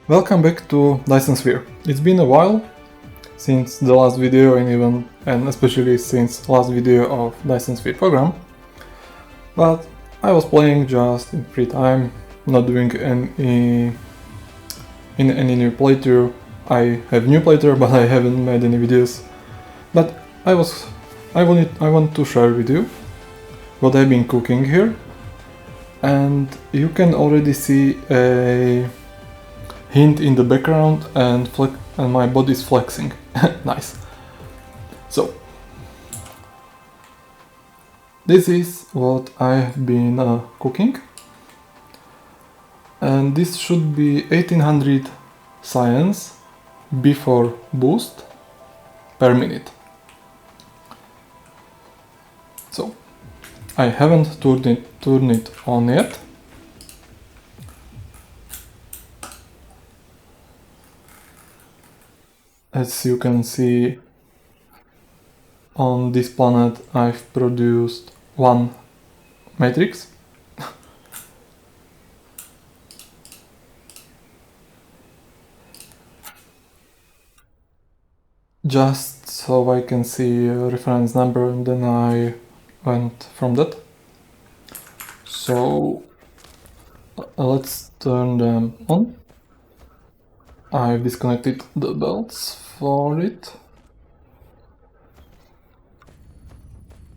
Welcome back to Dyson Sphere. It's been a while since the last video and especially since last video of Dyson Sphere Program, but I was playing just in free time, not doing any new playthrough. I have new playthrough, but I haven't made any videos. But I want to share with you what I've been cooking here, and you can already see a hint in the background and my body is flexing. Nice. So this is what I've been cooking, and this should be 1800 science before boost per minute. So I haven't turned it on yet. As you can see, on this planet I've produced one matrix. Just so I can see a reference number, and then I went from that. So let's turn them on. I've disconnected the belts for it.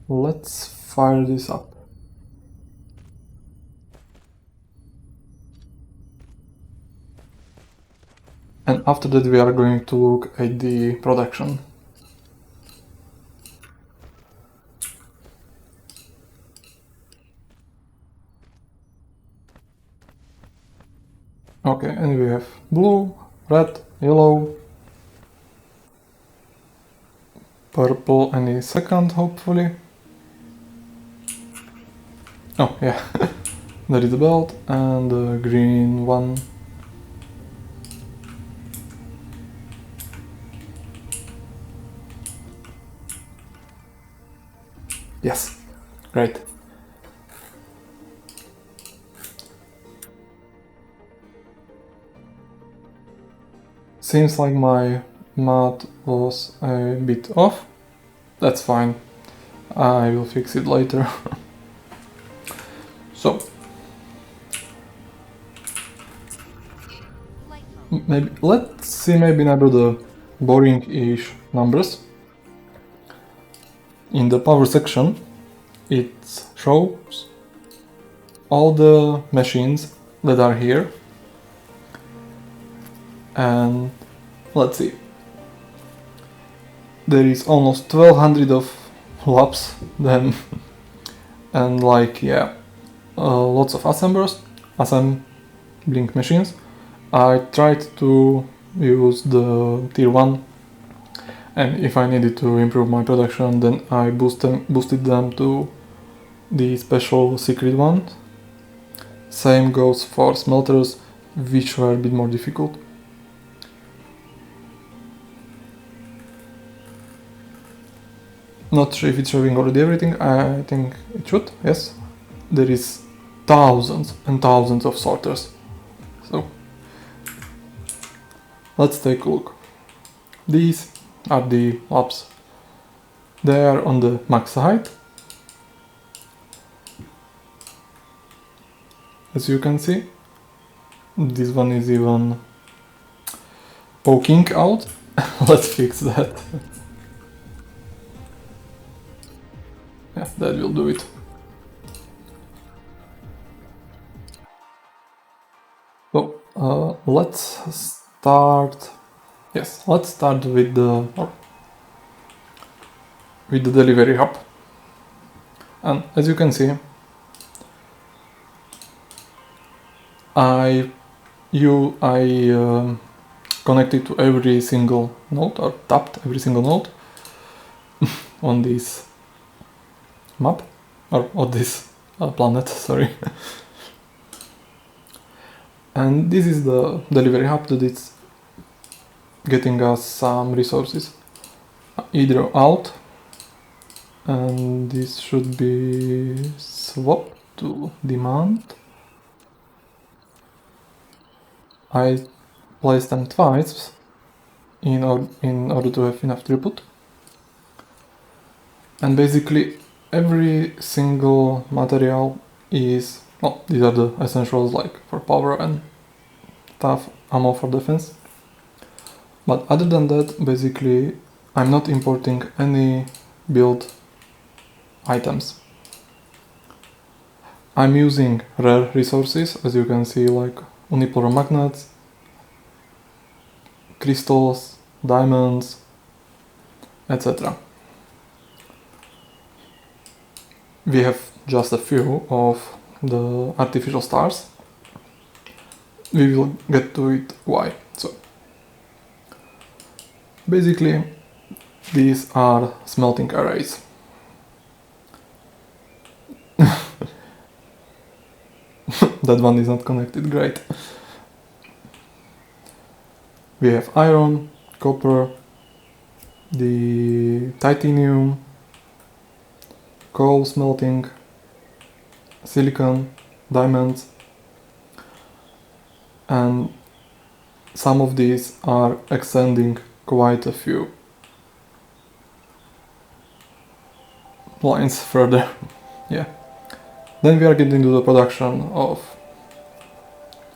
Let's fire this up. And after that we are going to look at the production. Okay, and we have blue, red, yellow, purple any second, hopefully. Oh yeah, there is the belt, and the green one. Yes, great. Seems like my math was a bit off. That's fine. I will fix it later. So let's see maybe now the boring-ish numbers. In the power section, it shows all the machines that are here. And let's see. There is almost 1200 of laps then, and lots of assembling machines. I tried to use the tier 1, and if I needed to improve my production, then I boosted them to the special secret one. Same goes for smelters, which were a bit more difficult. Not sure if it's showing already everything. I think it should, yes. There is thousands and thousands of sorters. So let's take a look. These are the laps. They are on the max height. As you can see, this one is even poking out. Let's fix that. Yeah, that will do it. So let's start. Yes, let's start with the delivery hub. And as you can see, I connected to every single node, or tapped every single node on this map, or on this planet, sorry. And this is the delivery hub that is getting us some resources, either out, and this should be swapped to demand. I place them twice in order to have enough throughput. And basically every single material is, well, these are the essentials like for power and stuff, ammo for defense. But other than that, basically I'm not importing any build items. I'm using rare resources, as you can see, like unipolar magnets, crystals, diamonds, etc. We have just a few of the artificial stars. We will get to it why. So basically these are smelting arrays. That one is not connected, great. We have iron, copper, the titanium, coal smelting, silicon, diamonds, and some of these are extending quite a few lines further. Yeah. Then we are getting to the production of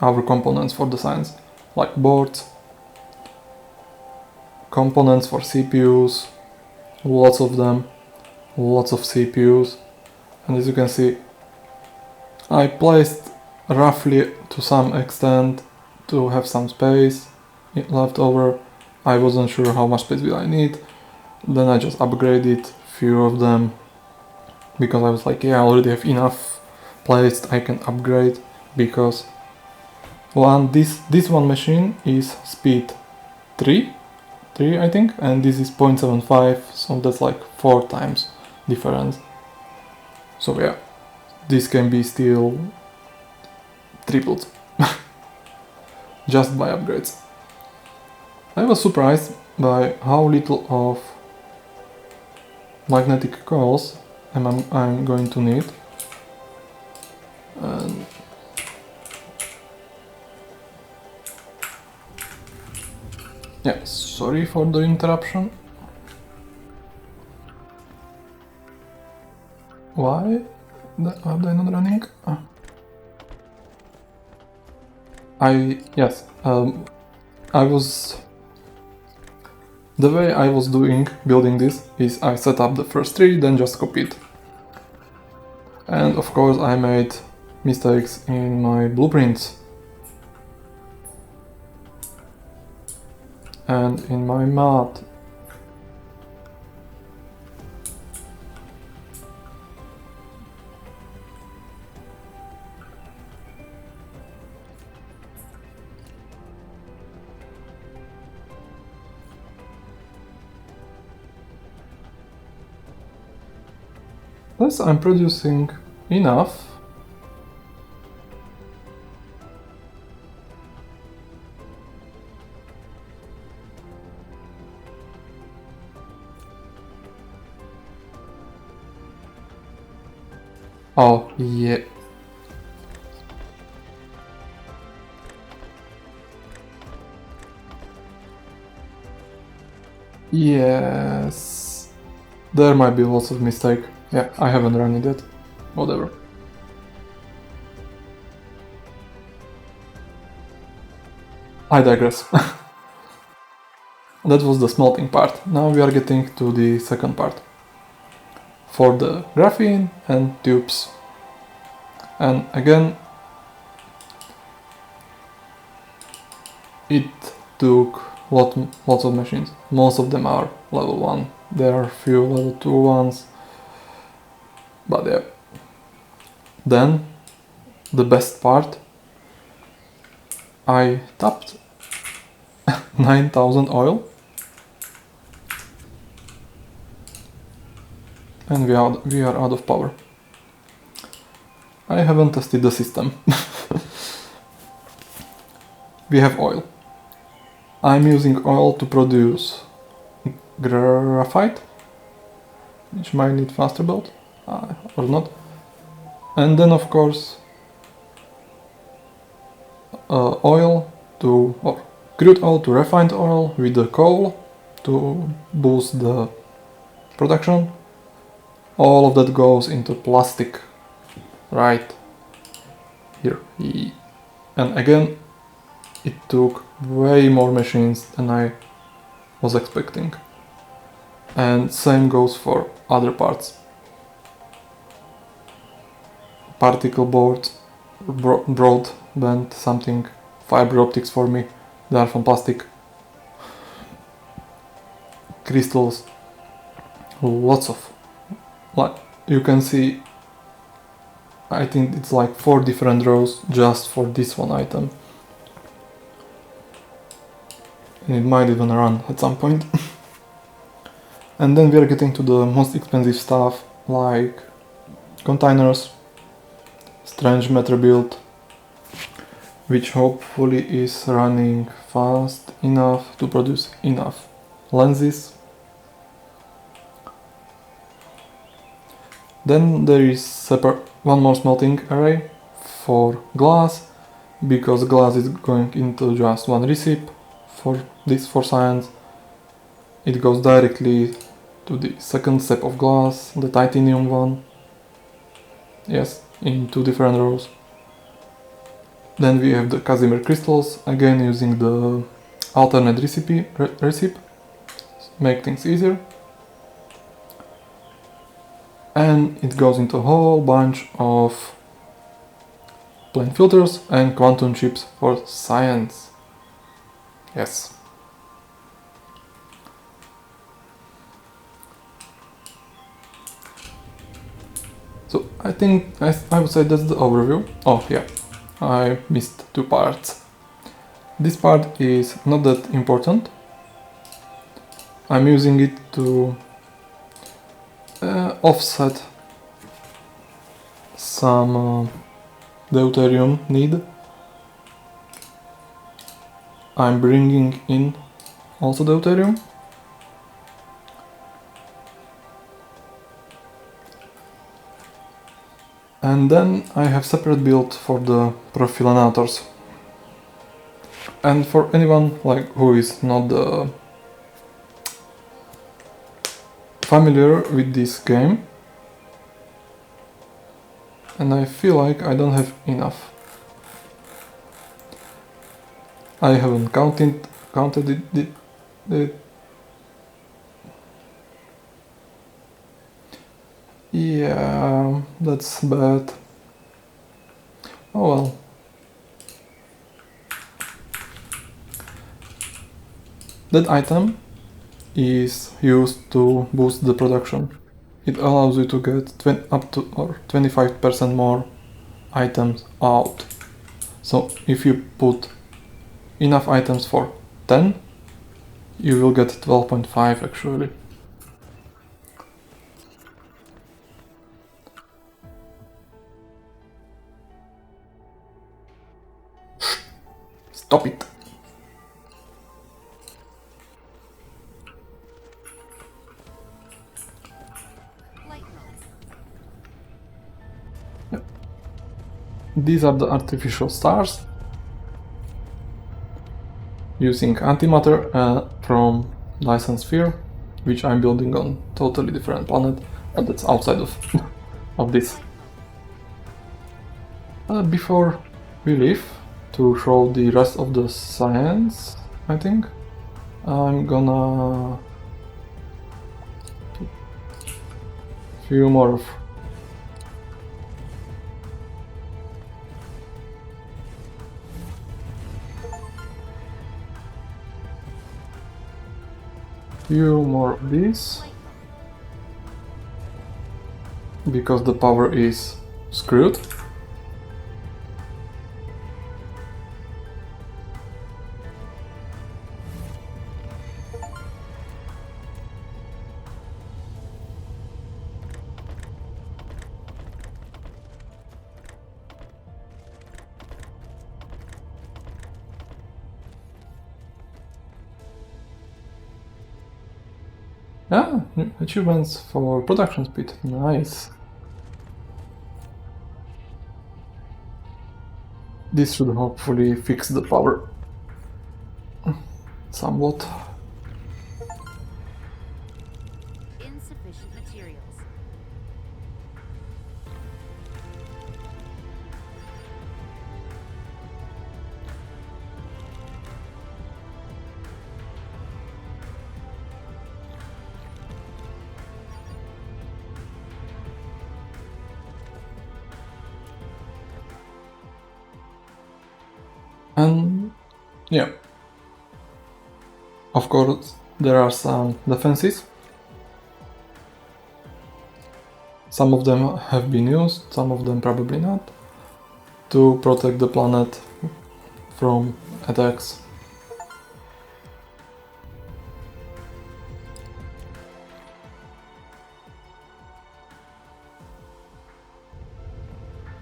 our components for the science, like boards, components for CPUs, lots of them, lots of CPUs, and as you can see, I placed roughly to some extent to have some space left over. I wasn't sure how much space will I need, then I just upgraded few of them because I was like, yeah, I already have enough placed, I can upgrade, because this one machine is speed 3 I think, and this is 0.75, so that's like 4 times difference. So yeah, this can be still tripled just by upgrades. I was surprised by how little of magnetic coils I'm going to need. And yeah, sorry for the interruption. Why are they not running? The way I was building this is I set up the first 3, then just copied. And of course I made mistakes in my blueprints and in my math. Thus I'm producing enough . Oh, yeah. Yes. There might be lots of mistake. Yeah, I haven't run it yet. Whatever. I digress. That was the smelting part. Now we are getting to the second part. For the graphene and tubes. And again, it took lots of machines. Most of them are level 1. There are few level 2 ones. But yeah. Then, the best part, I tapped 9000 oil. And we are out of power. I haven't tested the system. We have oil. I'm using oil to produce graphite, which might need faster build, or not. And then of course oil to, or crude oil to refined oil with the coal to boost the production. All of that goes into plastic right here. And again, it took way more machines than I was expecting. And same goes for other parts. Particle boards, broadband, something, fiber optics for me, they are from plastic. Crystals, lots of, like you can see, I think it's like 4 different rows just for this one item. And it might even run at some point. And then we are getting to the most expensive stuff, like containers, strange matter build, which hopefully is running fast enough to produce enough lenses. Then there is one more smelting array for glass, because glass is going into just one recipe for this for science. It goes directly to the second step of glass, the titanium one. Yes, in 2 different rows. Then we have the Casimir crystals, again using the alternate recipe, make things easier. And it goes into a whole bunch of plane filters and quantum chips for science. Yes. So I think I would say that's the overview. Oh yeah, I missed 2 parts. This part is not that important. I'm using it to offset some deuterium need. I'm bringing in also deuterium. And then I have separate build for the profilanators. And for anyone like who is not familiar with this game, and I feel like I don't have enough. I haven't counted it. Yeah, that's bad. Oh well. That item is used to boost the production. It allows you to get up to 25% more items out. So if you put enough items for 10, you will get 12.5 actually. Stop it! Yep. These are the artificial stars using antimatter from Dyson Sphere, which I'm building on totally different planet, and that's outside of this. Before we leave, to show the rest of the science, I think I'm gonna few more of these, because the power is screwed. Ah, achievements for production speed, nice. This should hopefully fix the power. somewhat. Insufficient materials. And yeah, of course there are some defenses. Some of them have been used, some of them probably not, to protect the planet from attacks.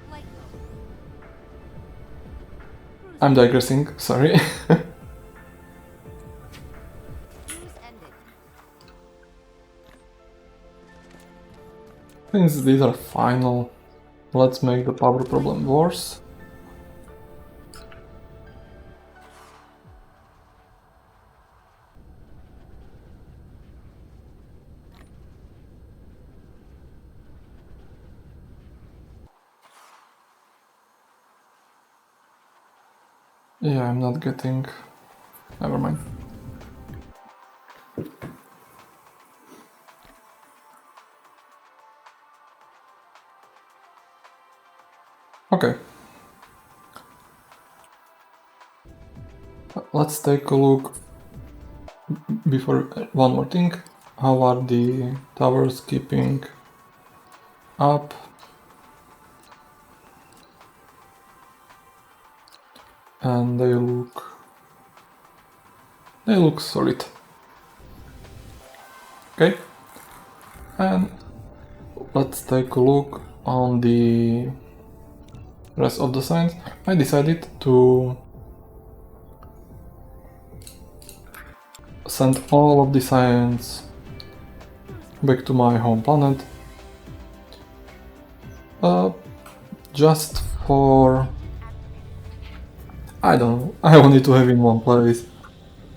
Light mode. I'm digressing, sorry. Cruise ended. Since these are final, let's make the power problem worse. Yeah, I'm not getting... Never mind. Okay. Let's take a look before one more thing. How are the towers keeping up? And they look solid. Okay. And let's take a look on the rest of the signs. I decided to send all of the signs back to my home planet. Just for... I don't know, I wanted to have in one place.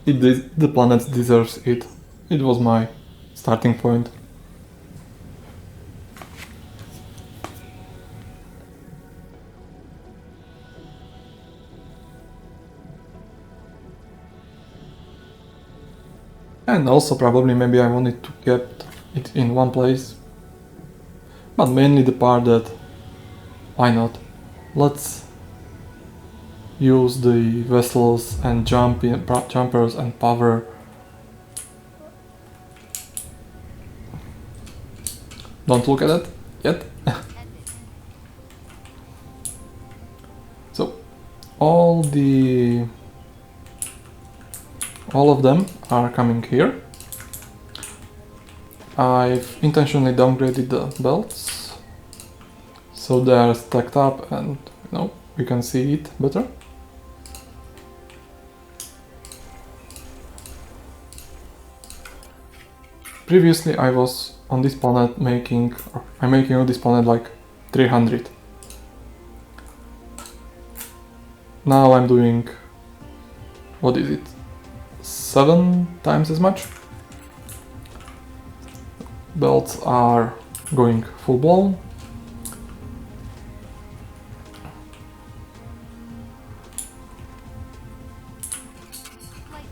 The planet deserves it. It was my starting point. And also probably maybe I wanted to keep it in one place. But mainly the part that... why not? Let's use the vessels and jumpers and power. Don't look at it yet. So all of them are coming here. I've intentionally downgraded the belts so they are stacked up and we can see it better. Previously I was on this planet I'm making on this planet like 300. Now I'm doing, what is it, 7 times as much. Belts are going full blown. Light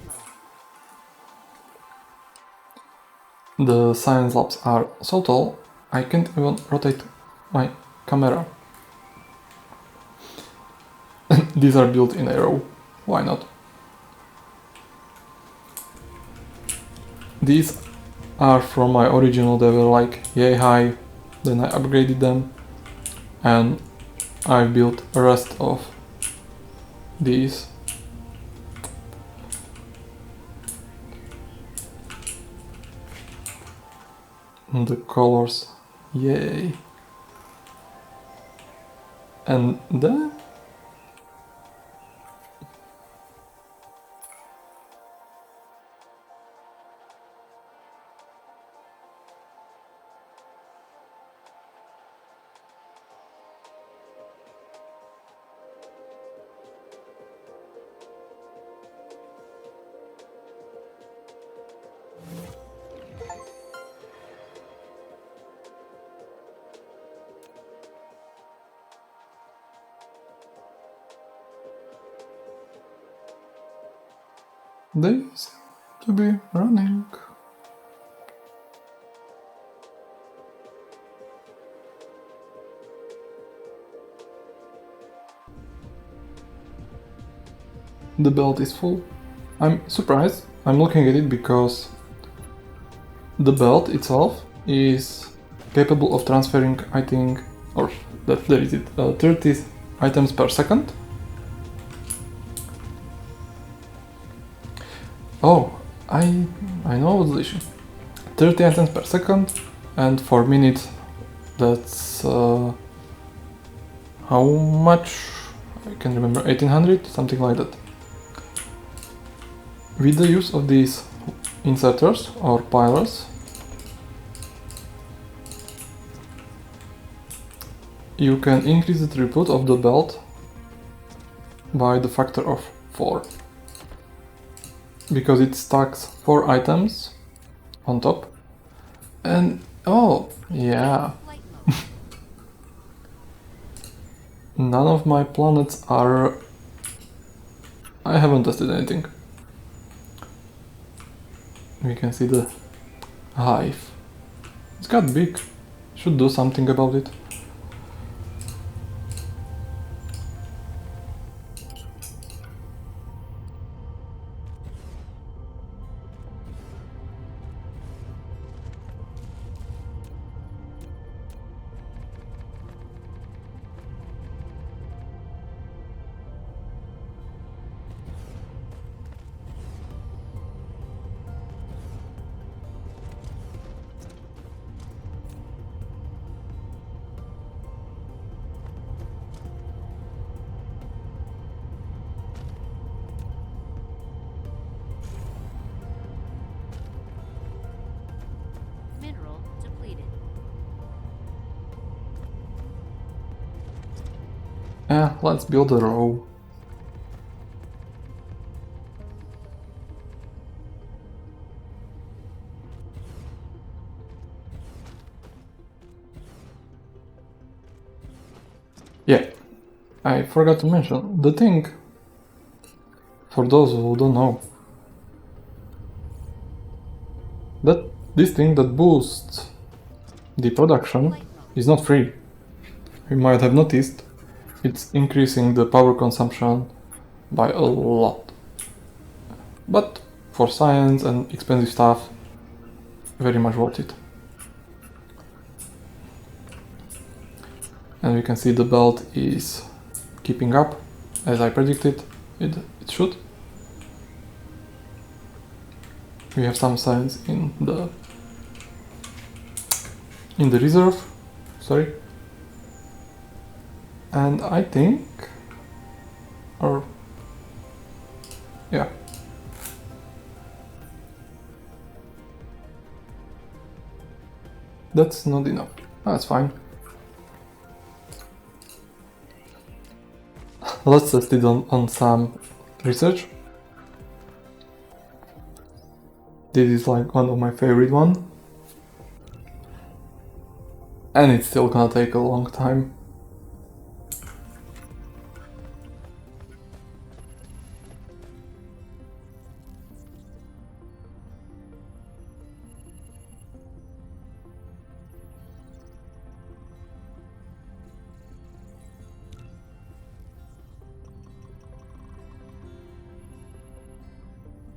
mode. The science labs are so tall, I can't even rotate my camera. These are built in a row. Why not? These are from my original, they were like yay high, then I upgraded them and I built the rest of these. And the colors, yay. And then They seem to be running. The belt is full. I'm surprised. I'm looking at it because the belt itself is capable of transferring, I think, or there is it, 30 items per second. Oh, I know what's the issue. 30 items per second, and for minutes that's how much? I can remember, 1800, something like that. With the use of these inserters or pilers, you can increase the throughput of the belt by the factor of 4. Because it stacks 4 items on top. And oh, yeah. Flight mode. None of my planets are... I haven't tested anything. We can see the hive. It's got big. Should do something about it. Mineral depleted. Let's build a row. Yeah, I forgot to mention the thing, for those who don't know, that this thing that boosts the production Flight mode. is not free. You might have noticed it's increasing the power consumption by a lot. But for science and expensive stuff, very much worth it. And we can see the belt is keeping up, as I predicted it should. We have some science in the reserve, sorry. And I think, or yeah, that's not enough. That's fine. Let's test it on some research. This is like one of my favorite one. And it's still gonna take a long time.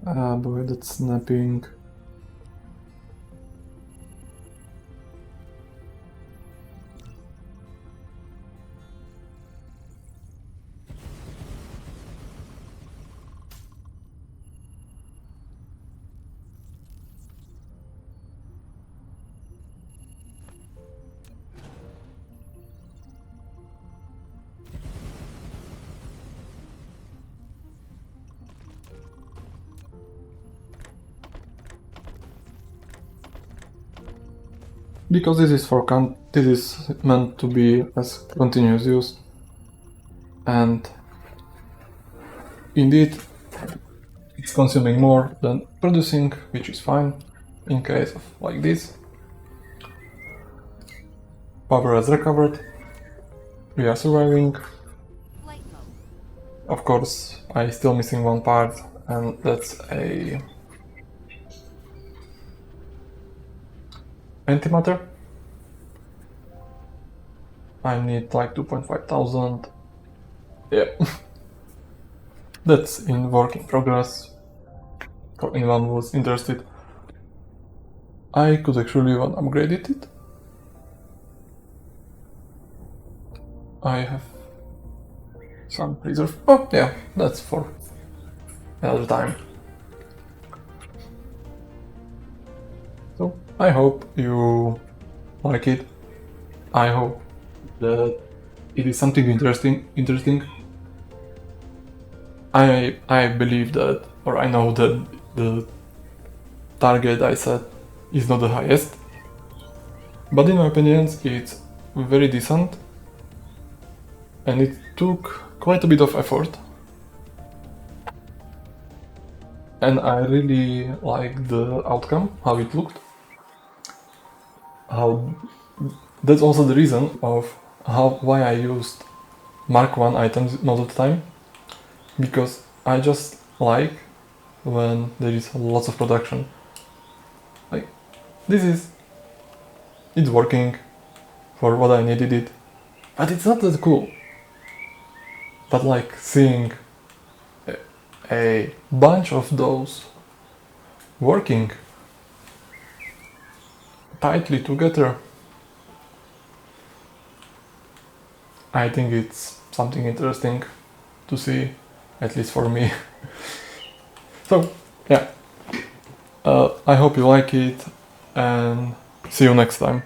Ah, boy, that's snapping. Because this is meant to be as continuous use, and indeed it's consuming more than producing, which is fine in case of like this. Power has recovered, we are surviving. Flight mode. Of course, I'm still missing one part, and that's a antimatter. I need like 2.5 thousand. Yeah. That's in work in progress for anyone who's interested. I could actually even upgrade it. I have some reserve. Oh yeah, that's for another time. So I hope you like it. I hope that it is something interesting. I believe that, or I know that the target I set is not the highest, but in my opinion it's very decent, and it took quite a bit of effort, and I really like the outcome, how it looked. How that's also the reason of why I used Mark 1 items most of the time, because I just like when there is lots of production. Like it's working for what I needed it, but it's not that cool. But like seeing a bunch of those working tightly together, I think it's something interesting to see, at least for me. So yeah, I hope you like it, and see you next time.